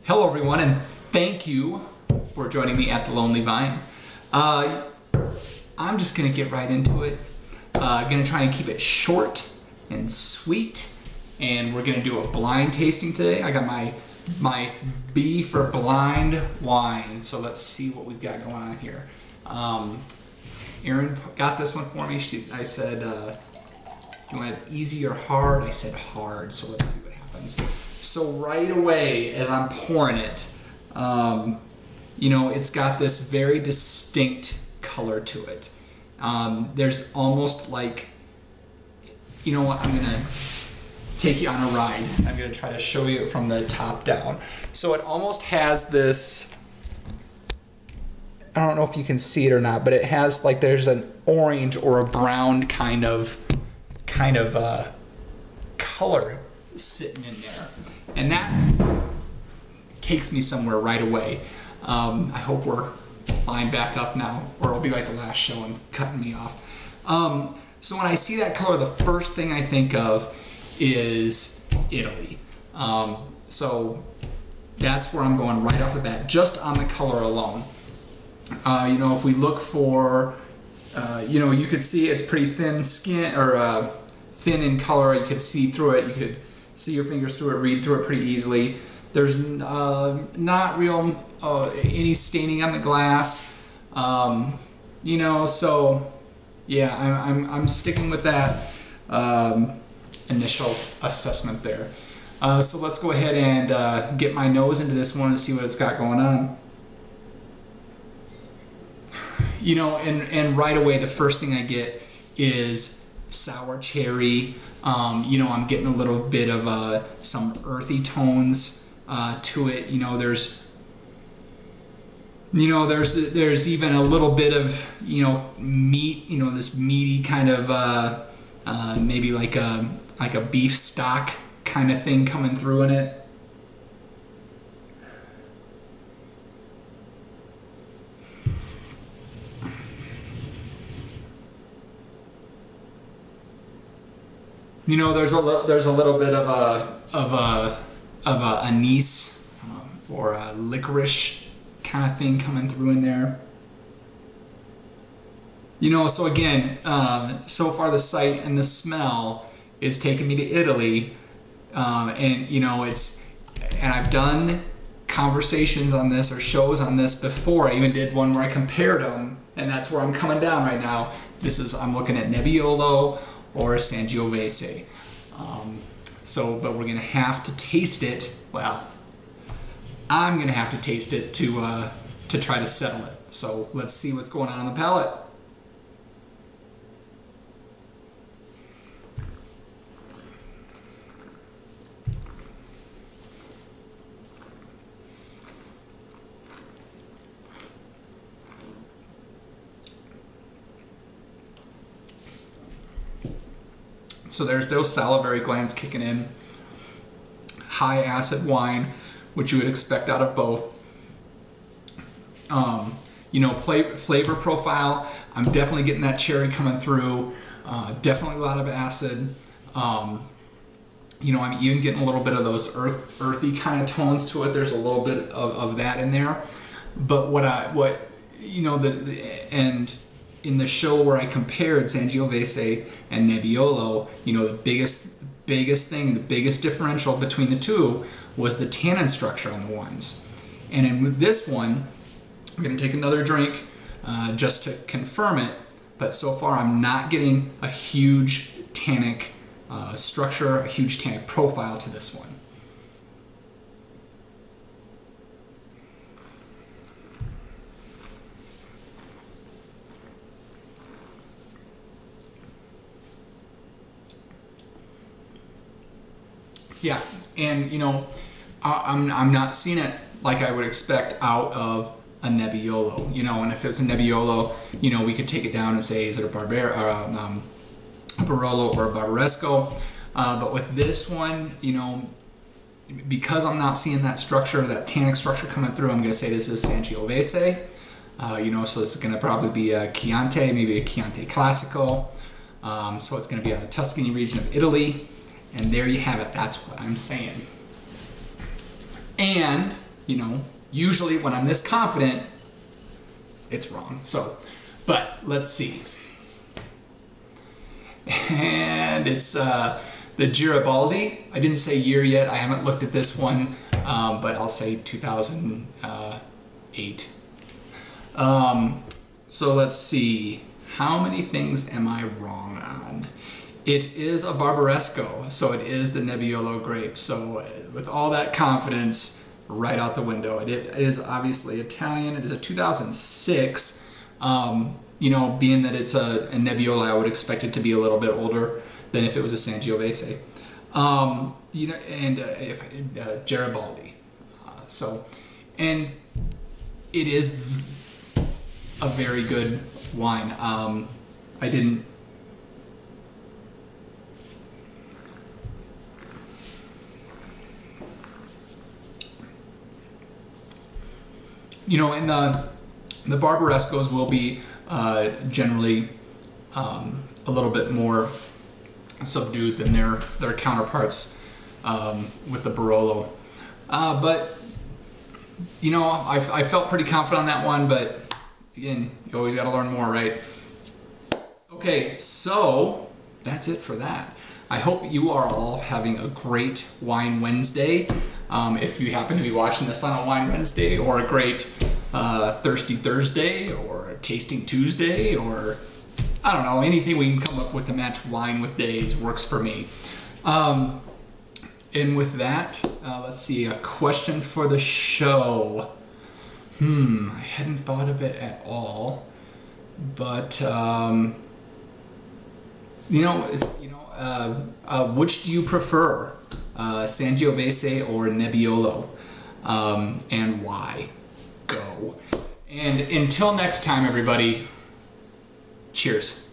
Hello everyone, and thank you for joining me at The Lonely Vine. I'm just gonna get right into it. Gonna try and keep it short and sweet, and we're gonna do a blind tasting today. I got my B for blind wine, so let's see what we've got going on here. Erin got this one for me. I said, you want it easy or hard? I said hard, so let's see what happens. So right away, as I'm pouring it, you know, it's got this very distinct color to it. There's almost like, you know what, I'm gonna take you on a ride. I'm gonna try to show you it from the top down. So it almost has this, I don't know if you can see it or not, but it has like, there's an orange or a brown kind of color sitting in there. And that takes me somewhere right away. I hope we're lined back up now, or it'll be like the last show and cutting me off. So when I see that color, the first thing I think of is Italy. So that's where I'm going right off the bat, just on the color alone. You know, if we look for, you know, you could see it's pretty thin skin, or thin in color. You could see through it. You could see your fingers through it, read through it pretty easily. There's not real any staining on the glass, you know. So yeah, I'm sticking with that initial assessment there. So let's go ahead and get my nose into this one and see what it's got going on. You know, and right away the first thing I get is sour cherry. You know, I'm getting a little bit of some earthy tones to it. You know, there's even a little bit of, you know, meat. You know, this meaty kind of maybe like a beef stock kind of thing coming through in it. You know, there's a little bit of a anise or a licorice kind of thing coming through in there. You know, so again, so far the sight and the smell is taking me to Italy, and you know, and I've done conversations on this or shows on this before. I even did one where I compared them, and that's where I'm coming down right now. I'm looking at Nebbiolo or Sangiovese. But we're gonna have to taste it. Well, I'm gonna have to taste it to try to settle it. So let's see what's going on the palate. So there's those salivary glands kicking in. High acid wine, which you would expect out of both. You know, flavor profile, I'm definitely getting that cherry coming through. Definitely a lot of acid. You know, I'm even getting a little bit of those earthy kind of tones to it. There's a little bit of that in there. But what you know, and in the show where I compared Sangiovese and Nebbiolo, you know, the biggest thing, the biggest differential between the two was the tannin structure on the wines. And in this one, I'm gonna take another drink just to confirm it, but so far I'm not getting a huge tannic structure, a huge tannic profile to this one. Yeah, and you know, I'm not seeing it like I would expect out of a Nebbiolo. You know, and if it's a Nebbiolo, you know, we could take it down and say, is it a Barolo or a Barbaresco? But with this one, you know, because I'm not seeing that structure, that tannic structure coming through, I'm going to say this is Sangiovese. You know, so this is going to probably be a Chianti, maybe a Chianti Classico. So it's going to be a Tuscany region of Italy. And there you have it. That's what I'm saying. And you know, usually when I'm this confident, it's wrong. So, but let's see. And it's the Garibaldi. I didn't say year yet. I haven't looked at this one, but I'll say 2008. So let's see. How many things am I wrong on? It is a Barbaresco, so it is the Nebbiolo grape. So with all that confidence, right out the window. It is obviously Italian. It is a 2006. You know, being that it's a Nebbiolo, I would expect it to be a little bit older than if it was a Sangiovese. You know, and Garibaldi. And it is a very good wine. I didn't. You know, and the Barbarescos will be generally a little bit more subdued than their counterparts with the Barolo. But you know, I felt pretty confident on that one. But again, you always got to learn more, right? Okay, so that's it for that. I hope you are all having a great Wine Wednesday. If you happen to be watching this on a Wine Wednesday, or a great Thirsty Thursday, or a Tasting Tuesday, or I don't know, anything we can come up with to match wine with days works for me. And with that, let's see, a question for the show. I hadn't thought of it at all, but which do you prefer, Sangiovese or Nebbiolo, and why? Go. And until next time, everybody, cheers.